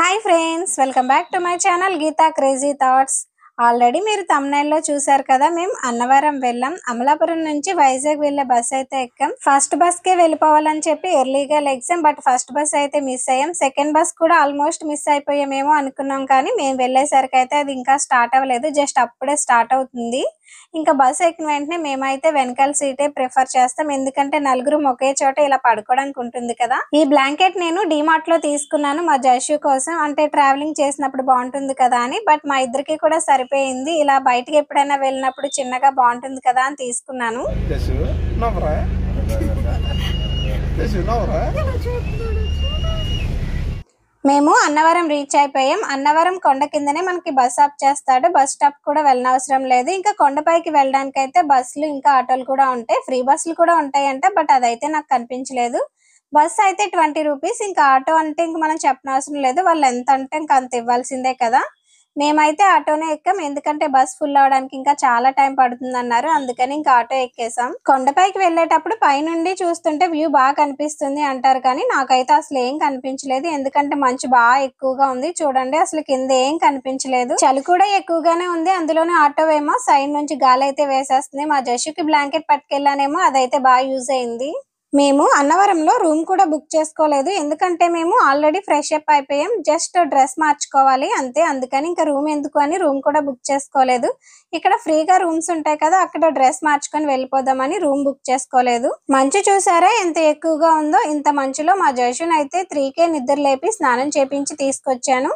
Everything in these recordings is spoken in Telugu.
Hi friends, welcome back to my channel Geetha crazy thoughts. Already మీరు thumbnail లో చూసారు కదా, మేము అన్నవరం వెళ్ళాం. అమలాపురం నుంచి వైజాగ్ వెళ్ళే బస్ అయితే ఎక్కాం. ఫస్ట్ బస్ కే వెళ్ళిపోవాలని చెప్పి ఎర్లీగా లెగ్సాం, బట్ ఫస్ట్ బస్ అయితే మిస్ అయ్యాం. సెకండ్ బస్ కూడా ఆల్మోస్ట్ మిస్ అయిపోయామేమో అనుకున్నాం, కానీ మేము వెళ్ళేసరికి అయితే అది ఇంకా స్టార్ట్ అవ్వలేదు, జస్ట్ అప్పుడే స్టార్ట్ అవుతుంది. ఇంకా బస్ ఎక్కిన వెంటనే మేమైతే వెనకాల సీటే ప్రిఫర్ చేస్తాం, ఎందుకంటే నలుగురు ఒకే చోట ఇలా పడుకోవడానికి ఉంటుంది కదా. ఈ బ్లాంకెట్ నేను డిమార్ట్ లో తీసుకున్నాను మా జషు కోసం, అంటే ట్రావెలింగ్ చేసినప్పుడు బాగుంటుంది కదా అని. బట్ మా ఇద్దరికి కూడా సరిపోయింది. ఇలా బయటికి ఎప్పుడైనా వెళ్ళినప్పుడు చిన్నగా బాగుంటుంది కదా అని తీసుకున్నాను. మేము అన్నవరం రీచ్ అయిపోయాం. అన్నవరం కొండ కిందనే మనకి బస్ ఆప్ చేస్తాడు, బస్ స్టాప్ కూడా వెళ్ళనవసరం లేదు. ఇంకా కొండపైకి వెళ్ళడానికి అయితే బస్సులు ఇంకా ఆటోలు కూడా ఉంటాయి, ఫ్రీ బస్సులు కూడా ఉంటాయంట, బట్ అదైతే నాకు కనిపించలేదు. బస్ అయితే 20 రూపీస్, ఇంకా ఆటో అంటే ఇంక మనం చెప్పనవసరం లేదు, వాళ్ళు ఎంత అంటే ఇంకా అంత ఇవ్వాల్సిందే కదా. మేమైతే ఆటోనే ఎక్కాం, ఎందుకంటే బస్ ఫుల్ అవడానికి ఇంకా చాలా టైం పడుతుంది అన్నారు, అందుకని ఇంకా ఆటో ఎక్కేసాం. కొండపైకి వెళ్ళేటప్పుడు పైనుండి చూస్తుంటే వ్యూ బాగా కనిపిస్తుంది అంటారు, కానీ నాకైతే అసలు ఏం కనిపించలేదు, ఎందుకంటే మంచు బాగా ఎక్కువగా ఉంది. చూడండి, అసలు కింద ఏం కనిపించలేదు, చలి కూడా ఎక్కువగానే ఉంది. అందులోనే ఆటో ఏమో సైడ్ నుంచి గాలి అయితే వేసేస్తుంది. మా జషుకి బ్లాంకెట్ పట్టుకెళ్ళానేమో, అదైతే బాగా యూజ్ అయింది. మేము అన్నవరంలో రూమ్ కూడా బుక్ చేసుకోలేదు, ఎందుకంటే మేము ఆల్రెడీ ఫ్రెష్ అప్ అయిపోయాం, జస్ట్ డ్రెస్ మార్చుకోవాలి అంతే, అందుకని ఇంకా రూమ్ ఎందుకు అని రూమ్ కూడా బుక్ చేసుకోలేదు. ఇక్కడ ఫ్రీగా రూమ్స్ ఉంటాయి కదా, అక్కడ డ్రెస్ మార్చుకొని వెళ్ళిపోదామని రూమ్ బుక్ చేసుకోలేదు. మంచు చూసారా ఎంత ఎక్కువగా ఉందో. ఇంత మంచులో మా జషున్ అయితే 3కే నిద్ర లేపి స్నానం చేపించి తీసుకొచ్చాను.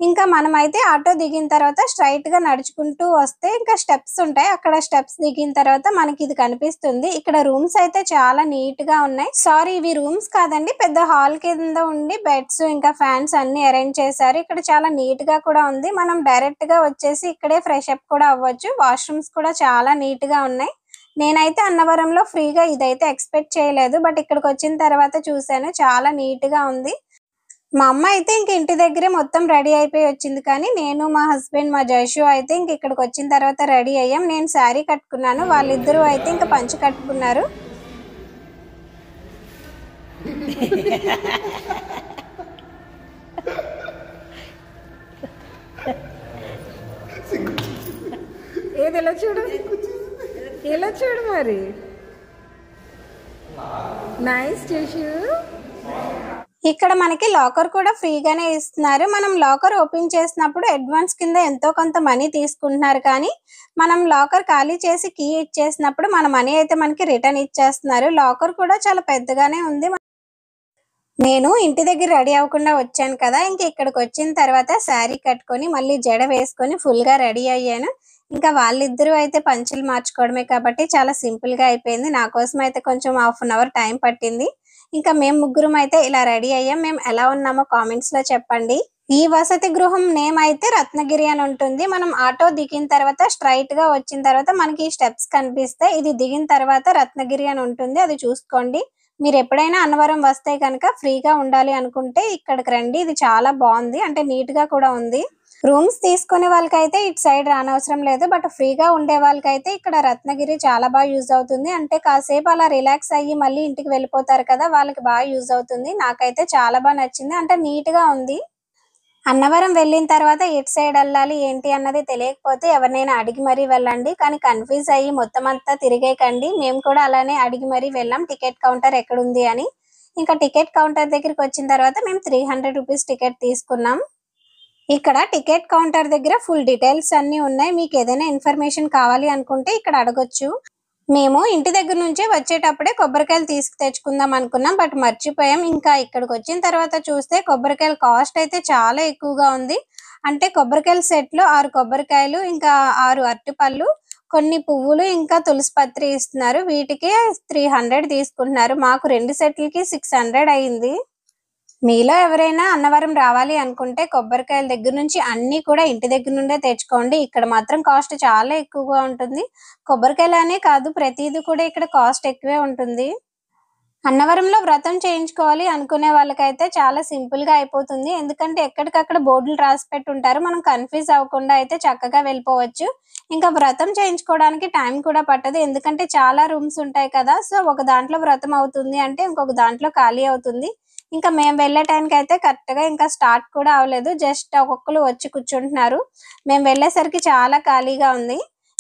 ఇంకా మనమైతే ఆటో దిగిన తర్వాత స్ట్రైట్ గా నడుచుకుంటూ వస్తే ఇంకా స్టెప్స్ ఉంటాయి, అక్కడ స్టెప్స్ దిగిన తర్వాత మనకి ఇది కనిపిస్తుంది. ఇక్కడ రూమ్స్ అయితే చాలా నీట్ గా ఉన్నాయి. సారీ, ఇవి రూమ్స్ కాదండి, పెద్ద హాల్ కింద ఉండి బెడ్స్ ఇంకా ఫ్యాన్స్ అన్ని అరేంజ్ చేశారు. ఇక్కడ చాలా నీట్ గా కూడా ఉంది, మనం డైరెక్ట్ గా వచ్చేసి ఇక్కడే ఫ్రెష్ అప్ కూడా అవ్వచ్చు. వాష్రూమ్స్ కూడా చాలా నీట్ గా ఉన్నాయి. నేనైతే అన్నవరంలో ఫ్రీగా ఇదైతే ఎక్స్పెక్ట్ చేయలేదు, బట్ ఇక్కడికి వచ్చిన తర్వాత చూసాను, చాలా నీట్ గా ఉంది. మా అమ్మ అయితే ఇంక ఇంటి దగ్గరే మొత్తం రెడీ అయిపోయి వచ్చింది, కానీ నేను మా హస్బెండ్ మా జషు అయితే ఇంక ఇక్కడికి వచ్చిన తర్వాత రెడీ అయ్యాం. నేను శారీ కట్టుకున్నాను, వాళ్ళిద్దరూ అయితే ఇంకా పంచ కట్టుకున్నారు. ఏది ఎలా చూడు, ఎలా చూడు మరి. నైస్ జషు. ఇక్కడ మనకి లాకర్ కూడా ఫ్రీగానే ఇస్తున్నారు. మనం లాకర్ ఓపెన్ చేసినప్పుడు అడ్వాన్స్ కింద ఎంతో కొంత మనీ తీసుకుంటున్నారు, కానీ మనం లాకర్ ఖాళీ చేసి కీ ఇచ్చేసినప్పుడు మన మనీ అయితే మనకి రిటర్న్ ఇచ్చేస్తున్నారు. లాకర్ కూడా చాలా పెద్దగానే ఉంది. నేను ఇంటి దగ్గర రెడీ అవ్వకుండా వచ్చాను కదా, ఇంక ఇక్కడికి వచ్చిన తర్వాత శారీ కట్టుకొని మళ్ళీ జడ వేసుకొని ఫుల్ గా రెడీ అయ్యాను. ఇంకా వాళ్ళిద్దరూ అయితే పంచలు మార్చుకోవడమే కాబట్టి చాలా సింపుల్ గా అయిపోయింది. నా కోసం అయితే కొంచెం ½ అన్ అవర్ టైం పట్టింది. ఇంకా మేము ముగ్గురం అయితే ఇలా రెడీ అయ్యాం. మేము ఎలా ఉన్నామో కామెంట్స్ లో చెప్పండి. ఈ వసతి గృహం నేమ్ అయితే రత్నగిరి అని ఉంటుంది. మనం ఆటో దిగిన తర్వాత స్ట్రైట్ గా వచ్చిన తర్వాత మనకి స్టెప్స్ కనిపిస్తాయి, ఇది దిగిన తర్వాత రత్నగిరి అని ఉంటుంది, అది చూసుకోండి. మీరు ఎప్పుడైనా అన్నవరం వస్తే కనుక ఫ్రీగా ఉండాలి అనుకుంటే ఇక్కడికి రండి, ఇది చాలా బాగుంది, అంటే నీట్ గా కూడా ఉంది. రూమ్స్ తీసుకునే వాళ్ళకైతే ఇటు సైడ్ రానవసరం లేదు, బట్ ఫ్రీగా ఉండే వాళ్ళకైతే ఇక్కడ రత్నగిరి చాలా బాగా యూజ్ అవుతుంది. అంటే కాసేపు అలా రిలాక్స్ అయ్యి మళ్ళీ ఇంటికి వెళ్ళిపోతారు కదా, వాళ్ళకి బాగా యూజ్ అవుతుంది. నాకైతే చాలా బాగా నచ్చింది, అంటే నీట్ గా ఉంది. అన్నవరం వెళ్ళిన తర్వాత ఎటు సైడ్ వెళ్ళాలి ఏంటి అన్నది తెలియకపోతే ఎవరినైనా అడిగి మరీ వెళ్ళండి, కానీ కన్ఫ్యూజ్ అయ్యి మొత్తం అంతా తిరిగేకండి. మేము కూడా అలానే అడిగి మరీ వెళ్ళాం, టికెట్ కౌంటర్ ఎక్కడుంది అని. ఇంకా టికెట్ కౌంటర్ దగ్గరికి వచ్చిన తర్వాత మేము 300 రూపీస్ టికెట్ తీసుకున్నాం. ఇక్కడ టికెట్ కౌంటర్ దగ్గర ఫుల్ డీటెయిల్స్ అన్ని ఉన్నాయి, మీకు ఏదైనా ఇన్ఫర్మేషన్ కావాలి అనుకుంటే ఇక్కడ అడగొచ్చు. మేము ఇంటి దగ్గర నుంచే వచ్చేటప్పుడే కొబ్బరికాయలు తెచ్చుకుందాం అనుకున్నాం, బట్ మర్చిపోయాం. ఇంకా ఇక్కడికి వచ్చిన తర్వాత చూస్తే కొబ్బరికాయల కాస్ట్ అయితే చాలా ఎక్కువగా ఉంది. అంటే కొబ్బరికాయల సెట్ లో 6 కొబ్బరికాయలు, ఇంకా 6 అరటిపళ్ళు, కొన్ని పువ్వులు, ఇంకా తులసి పత్రి ఇస్తున్నారు. వీటికి 300 తీసుకుంటున్నారు. మాకు 2 సెట్లకి 600 అయింది. మీలో ఎవరైనా అన్నవరం రావాలి అనుకుంటే కొబ్బరికాయల దగ్గర నుంచి అన్ని కూడా ఇంటి దగ్గర నుండే తెచ్చుకోండి. ఇక్కడ మాత్రం కాస్ట్ చాలా ఎక్కువగా ఉంటుంది. కొబ్బరికాయలనే కాదు, ప్రతిదీ కూడా ఇక్కడ కాస్ట్ ఎక్కువే ఉంటుంది. అన్నవరంలో వ్రతం చేయించుకోవాలి అనుకునే వాళ్ళకైతే చాలా సింపుల్ గా అయిపోతుంది, ఎందుకంటే ఎక్కడికక్కడ బోర్డులు రాసి పెట్టి ఉంటారు, మనం కన్ఫ్యూజ్ అవ్వకుండా అయితే చక్కగా వెళ్ళిపోవచ్చు. ఇంకా వ్రతం చేయించుకోవడానికి టైం కూడా పట్టదు, ఎందుకంటే చాలా రూమ్స్ ఉంటాయి కదా. సో ఒక దాంట్లో వ్రతం అవుతుంది అంటే ఇంకొక దాంట్లో ఖాళీ అవుతుంది. ఇంకా మేము వెళ్ళే టైంకి అయితే కరెక్ట్గా ఇంకా స్టార్ట్ కూడా అవ్వలేదు, జస్ట్ ఒక్కొక్కరు వచ్చి కూర్చుంటున్నారు. మేము వెళ్ళేసరికి చాలా ఖాళీగా ఉంది.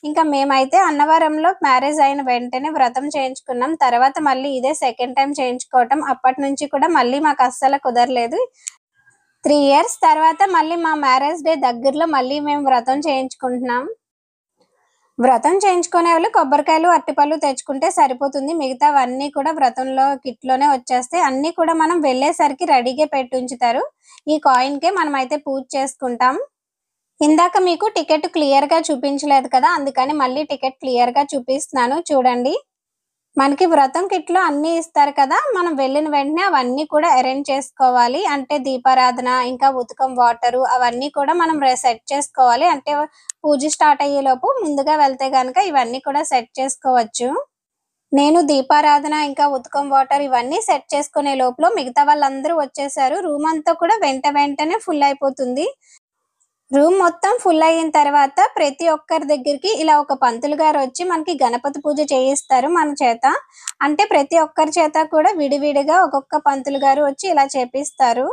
ఇంకా మేమైతే అన్నవరంలో మ్యారేజ్ అయిన వెంటనే వ్రతం చేయించుకున్నాం. తర్వాత మళ్ళీ ఇదే సెకండ్ టైం చేయించుకోవటం. అప్పటి నుంచి కూడా మళ్ళీ మాకు అస్సలు కుదరలేదు. 3 years తర్వాత మళ్ళీ మా మ్యారేజ్ డే దగ్గరలో మళ్ళీ మేము వ్రతం చేయించుకుంటున్నాం. వ్రతం చేయించుకునే వాళ్ళు కొబ్బరికాయలు అరటిపళ్ళు తెచ్చుకుంటే సరిపోతుంది. మిగతావన్నీ కూడా వ్రతంలో కిట్లోనే వచ్చేస్తాయి. అన్నీ కూడా మనం వెళ్ళేసరికి రెడీగా పెట్టి ఉంచుతారు. ఈ కాయిన్కే మనం అయితే పూజ చేసుకుంటాం. ఇందాక మీకు టికెట్ క్లియర్ గా చూపించలేదు కదా, అందుకని మళ్ళీ టికెట్ క్లియర్ గా చూపిస్తున్నాను చూడండి. మనకి వ్రతం కిట్ లో అన్ని ఇస్తారు కదా, మనం వెళ్ళిన వెంటనే అవన్నీ కూడా అరేంజ్ చేసుకోవాలి. అంటే దీపారాధన, ఇంకా ఉతకం వాటర్, అవన్నీ కూడా మనం సెట్ చేసుకోవాలి. అంటే పూజ స్టార్ట్ అయ్యే లోపు ముందుగా వెళ్తే గనక ఇవన్నీ కూడా సెట్ చేసుకోవచ్చు. నేను దీపారాధన ఇంకా ఉతకం వాటర్ ఇవన్నీ సెట్ చేసుకునే లోపల మిగతా వాళ్ళందరూ వచ్చేసారు. రూమ్ అంతా కూడా వెంటనే ఫుల్ అయిపోతుంది. రూమ్ మొత్తం ఫుల్ అయిన తర్వాత ప్రతి ఒక్కరి దగ్గరికి ఇలా ఒక పంతులు గారు వచ్చి మనకి గణపతి పూజ చేయిస్తారు మన చేత. అంటే ప్రతి ఒక్కరి చేత కూడా విడివిడిగా ఒక్కొక్క పంతులు గారు వచ్చి ఇలా చేపిస్తారు.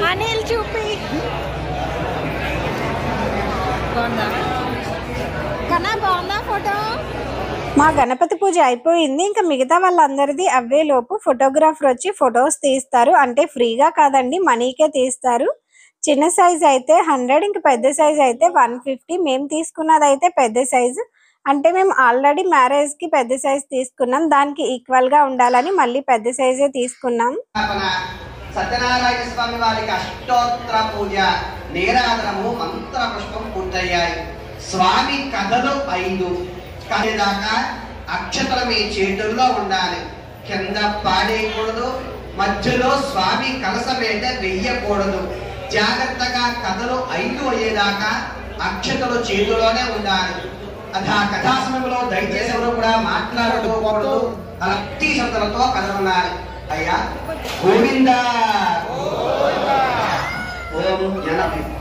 అనిల్ చూపి బాగుందా ఫోటో? మా గణపతి పూజ అయిపోయింది. ఇంకా మిగతా వాళ్ళందరిది అవే లోపు ఫోటోగ్రాఫర్ వచ్చి ఫొటోస్ తీస్తారు. అంటే ఫ్రీగా కాదండి, మనీకే తీస్తారు. చిన్న సైజ్ అయితే 100, ఇంక పెద్ద సైజ్ అయితే 150. మేము తీసుకున్నది అయితే పెద్ద సైజు. అంటే మేము ఆల్రెడీ మ్యారేజ్ కి పెద్ద సైజ్ తీసుకున్నాం, దానికి ఈక్వల్ గా ఉండాలని మళ్ళీ పెద్ద సైజే తీసుకున్నాం. సత్యనారాయణ స్వామి వారికి అష్టోత్తర పూజ, నీరాజనము, మంత్ర పుష్పం పూర్తయ్యాయి. స్వామి కథలు 5 దాకా అక్షతలు మీ చేతుల్లో ఉండాలి. కింద పాడేయకూడదు, మధ్యలో స్వామి కలస మీద వెయ్యకూడదు. జాగ్రత్తగా కథలు 5 అయ్యేదాకా అక్షతలు చేతిలోనే ఉండాలి. అది ఆ కథా సమయంలో దయచేసి ఎవరు కూడా మాట్లాడకూడదు. అలా భక్తి శ్రద్ధలతో కథలు ఉండాలి. అయ్యా గోవిందా ఓం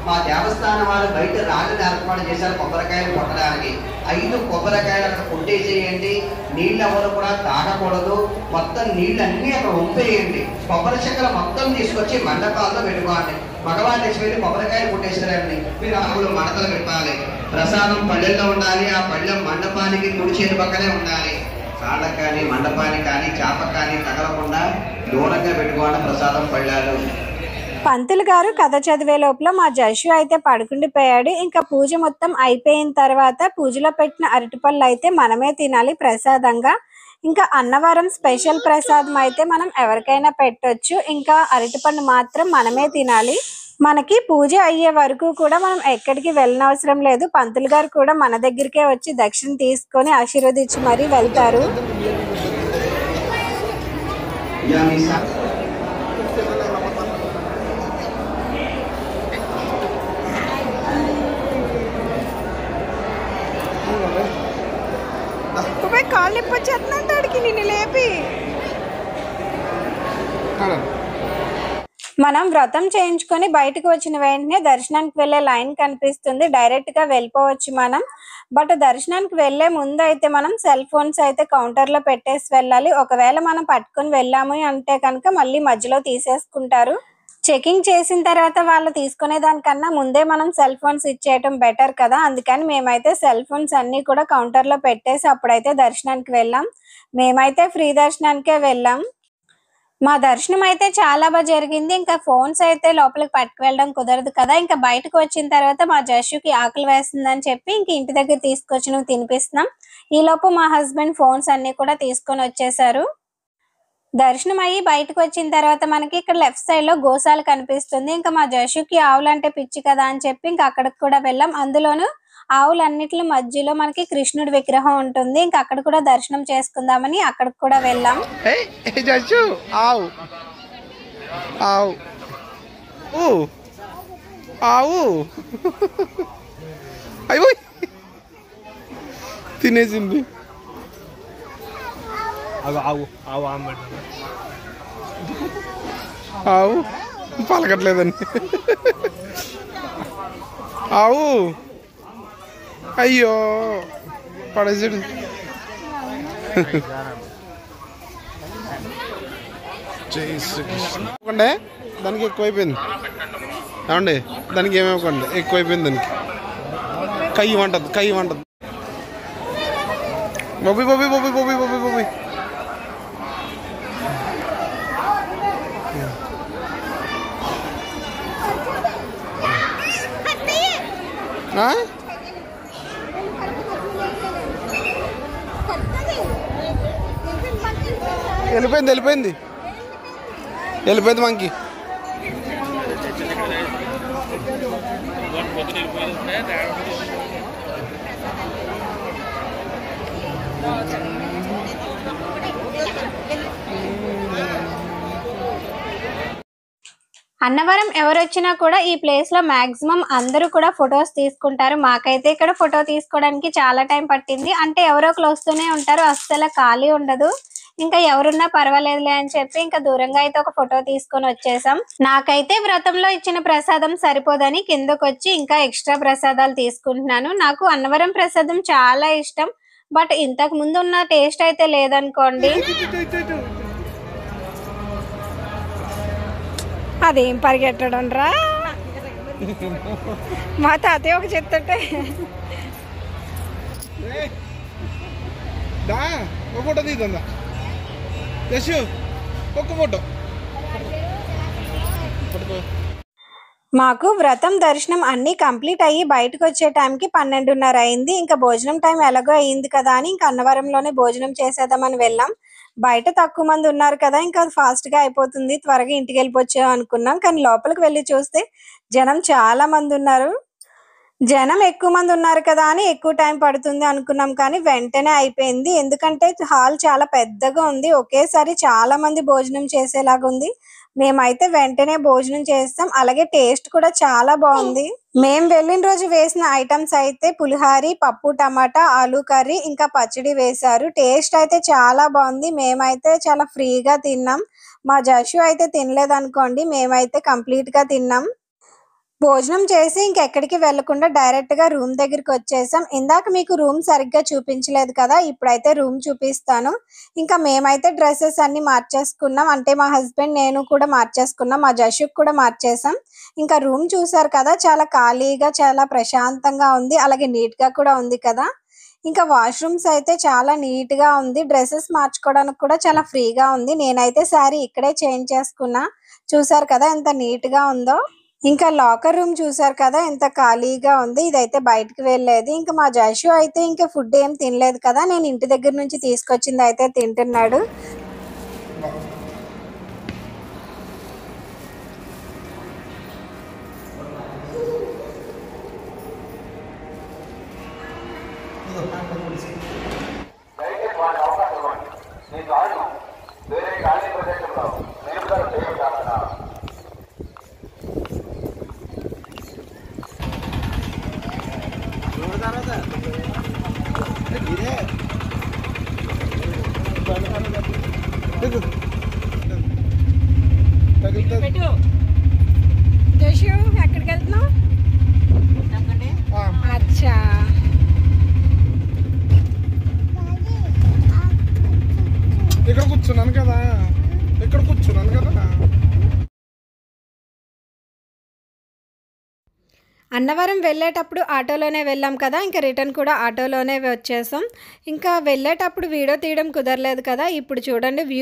మా దేవస్థానం వారు బయట రాగడి ఏర్పాటు చేశారు కొబ్బరికాయలు కొట్టడానికి. 5 కొబ్బరికాయలు అక్కడ కొట్టేసేయండి. నీళ్ళు ఎవరు కూడా తాగకూడదు. మొత్తం నీళ్ళు అన్ని అక్కడ ఉంపేయండి. కొబ్బరి చెక్కలు మొత్తం తీసుకొచ్చి మండపాల్లో పెట్టుకోండి. మగవాళ్ళు తెచ్చి వెళ్ళి కొబ్బరికాయలు కొట్టేసారండి. మీరు అప్పుడు మడతలు పెట్టాలి. ప్రసాదం పళ్ళెల్లో ఉండాలి. ఆ పళ్ళెం మండపానికి కుడి చేతి పక్కనే ఉండాలి. కాళ్ళకు కానీ మండపానికి కానీ చాపకు కానీ తగలకుండా దూరంగా పెట్టుకోండి ప్రసాదం పళ్ళాలు. పంతులు గారు కథ చదివే లోపల మా జషు అయితే పడుకుండిపోయాడు. ఇంకా పూజ మొత్తం అయిపోయిన తర్వాత పూజలో పెట్టిన అరటిపళ్ళు అయితే మనమే తినాలి ప్రసాదంగా. ఇంకా అన్నవరం స్పెషల్ ప్రసాదం అయితే మనం ఎవరికైనా పెట్టొచ్చు. ఇంకా అరటిపండు మాత్రం మనమే తినాలి. మనకి పూజ అయ్యే వరకు కూడా మనం ఎక్కడికి వెళ్ళనవసరం లేదు. పంతులు గారు కూడా మన దగ్గరికే వచ్చి దక్షిణ తీసుకొని ఆశీర్వదించి మరీ వెళ్తారు. కాళ్ళు ఇప్పొచ్చేస్తున్నాడికి నిన్ను లేపి. మనం వ్రతం చేయించుకొని బయటకు వచ్చిన వెంటనే దర్శనానికి వెళ్లే లైన్ కనిపిస్తుంది. డైరెక్ట్ గా వెళ్ళిపోవచ్చు మనం. బట్ దర్శనానికి వెళ్లే ముందు అయితే మనం సెల్ ఫోన్స్ అయితే కౌంటర్ లో పెట్టేసి వెళ్ళాలి. ఒకవేళ మనం పట్టుకొని వెళ్ళాము అంటే కనుక మళ్ళీ మధ్యలో తీసేసుకుంటారు. చెకింగ్ చేసిన తర్వాత వాళ్ళు తీసుకునే దానికన్నా ముందే మనం సెల్ ఫోన్స్ ఇచ్చేయటం బెటర్ కదా. అందుకని మేమైతే సెల్ ఫోన్స్ అన్ని కూడా కౌంటర్ లో పెట్టేసి అప్పుడైతే దర్శనానికి వెళ్ళాం. మేమైతే ఫ్రీ దర్శనానికే వెళ్ళాం. మా దర్శనం అయితే చాలా బాగా జరిగింది. ఇంకా ఫోన్స్ అయితే లోపలికి పట్టుకు వెళ్ళడం కుదరదు కదా. ఇంకా బయటకు వచ్చిన తర్వాత మా జషుకి ఆకలి వేస్తుందని చెప్పి ఇంక ఇంటి దగ్గర తీసుకొచ్చి నువ్వు తినిపిస్తున్నాం. ఈలోపు మా హస్బెండ్ ఫోన్స్ అన్ని కూడా తీసుకొని వచ్చేసారు. దర్శనం అయ్యి బయటకు వచ్చిన తర్వాత మనకి ఇక్కడ లెఫ్ట్ సైడ్ లో గోశాల కనిపిస్తుంది. ఇంకా మా జషుకి ఆవులంటే పిచ్చి కదా అని చెప్పి ఇంకా అక్కడికి కూడా వెళ్ళాం. అందులోను ఆవులన్నిటి మధ్యలో మనకి కృష్ణుడి విగ్రహం ఉంటుంది. ఇంకా అక్కడ కూడా దర్శనం చేసుకుందామని అక్కడికి కూడా వెళ్ళాం. తినేసింది. ఆవు పలకట్లేదండి. ఆవు అయ్యో పడేసాడు. దానికి ఎక్కువైపోయింది ఏమండి, దానికి ఏమేమకండి ఎక్కువైపోయింది, దానికి కయ్యి వంటది బొబ్బి బొబ్బి బొబ్బి బొబ్బి బొబ్బి బొబ్బి. వెళ్ళిపోయింది మనకి. అన్నవరం ఎవరొచ్చినా కూడా ఈ ప్లేస్ లో మాక్సిమం అందరూ కూడా ఫొటోస్ తీసుకుంటారు. మాకైతే ఇక్కడ ఫోటో తీసుకోవడానికి చాలా టైం పట్టింది. అంటే ఎవరో ఒకరు వస్తూనే ఉంటారు, అస్సలు ఖాళీ ఉండదు. ఇంకా ఎవరున్నా పర్వాలేదులే అని చెప్పి ఇంకా దూరంగా అయితే ఒక ఫోటో తీసుకొని వచ్చేసాం. నాకైతే వ్రతంలో ఇచ్చిన ప్రసాదం సరిపోదని కిందకు వచ్చి ఇంకా ఎక్స్ట్రా ప్రసాదాలు తీసుకుంటున్నాను. నాకు అన్నవరం ప్రసాదం చాలా ఇష్టం, బట్ ఇంతకు ముందు ఉన్న టేస్ట్ అయితే లేదనుకోండి. అదేం పరిగెట్టడం రా, మా తాతయ్య ఒక చెప్తుంటే ఫోటో తీద్దా ఒక్క ఫోటో. మాకు వ్రతం దర్శనం అన్ని కంప్లీట్ అయ్యి బయటకు వచ్చే టైంకి 12:30 అయింది. ఇంకా భోజనం టైం ఎలాగో అయింది కదా అని ఇంకా అన్నవరంలోనే భోజనం చేసేద్దామని వెళ్ళాం. బయట తక్కువ మంది ఉన్నారు కదా, ఇంకా ఫాస్ట్ గా అయిపోతుంది, త్వరగా ఇంటికి వెళ్ళిపోవచ్చా అనుకున్నాం. కానీ లోపలికి వెళ్ళి చూస్తే జనం చాలా మంది ఉన్నారు. జనం ఎక్కువ మంది ఉన్నారు కదా అని ఎక్కువ టైం పడుతుంది అనుకున్నాం, కానీ వెంటనే అయిపోయింది. ఎందుకంటే హాల్ చాలా పెద్దగా ఉంది, ఒకేసారి చాలా మంది భోజనం చేసేలాగా ఉంది. మేమైతే వెంటనే భోజనం చేస్తాం, అలాగే టేస్ట్ కూడా చాలా బాగుంది. మేము వెళ్ళిన రోజు వేసిన ఐటమ్స్ అయితే పులిహారి, పప్పు టమాటా, ఆలూ కర్రీ, ఇంకా పచ్చడి వేశారు. టేస్ట్ అయితే చాలా బాగుంది. మేమైతే చాలా ఫ్రీగా తిన్నాం. మా జషు అయితే తినలేదు అనుకోండి, మేమైతే కంప్లీట్ గా తిన్నాం. భోజనం చేసి ఇంకెక్కడికి వెళ్లకుండా డైరెక్ట్ గా రూమ్ దగ్గరికి వచ్చేసాం. ఇందాక మీకు రూమ్ సరిగ్గా చూపించలేదు కదా, ఇప్పుడైతే రూమ్ చూపిస్తాను. ఇంకా మేమైతే డ్రెస్సెస్ అన్ని మార్చేసుకున్నాం, అంటే మా హస్బెండ్ నేను కూడా మార్చేసుకున్నాం, మా జషుక్ కూడా మార్చేసాం. ఇంకా రూమ్ చూసారు కదా, చాలా ఖాళీగా చాలా ప్రశాంతంగా ఉంది, అలాగే నీట్ గా కూడా ఉంది కదా. ఇంకా వాష్రూమ్స్ అయితే చాలా నీట్ గా ఉంది, డ్రెస్సెస్ మార్చుకోవడానికి కూడా చాలా ఫ్రీగా ఉంది. నేనైతే సారీ ఇక్కడే చేంజ్ చేసుకున్నా, చూసారు కదా ఎంత నీట్ గా ఉందో. ఇంకా లాకర్ రూమ్ చూసారు కదా ఎంత ఖాళీగా ఉంది, ఇదైతే బయటకు వెళ్ళేది. ఇంకా మా జషు అయితే ఇంకా ఫుడ్ ఏం తినలేదు కదా, నేను ఇంటి దగ్గర నుంచి తీసుకొచ్చింది అయితే తింటున్నాడు. జషు ఎక్కడికి వెళ్తున్నావు? అచ్చా, ఇక్కడ కూర్చున్నాను కదా. అన్నవరం వెళ్ళేటప్పుడు ఆటోలోనే వెళ్ళాం కదా, ఇంకా రిటర్న్ కూడా ఆటోలోనే వచ్చేసాం. ఇంకా వెళ్ళేటప్పుడు వీడియో తీయడం కుదరలేదు కదా. ఇప్పుడు చూడండి వ్యూ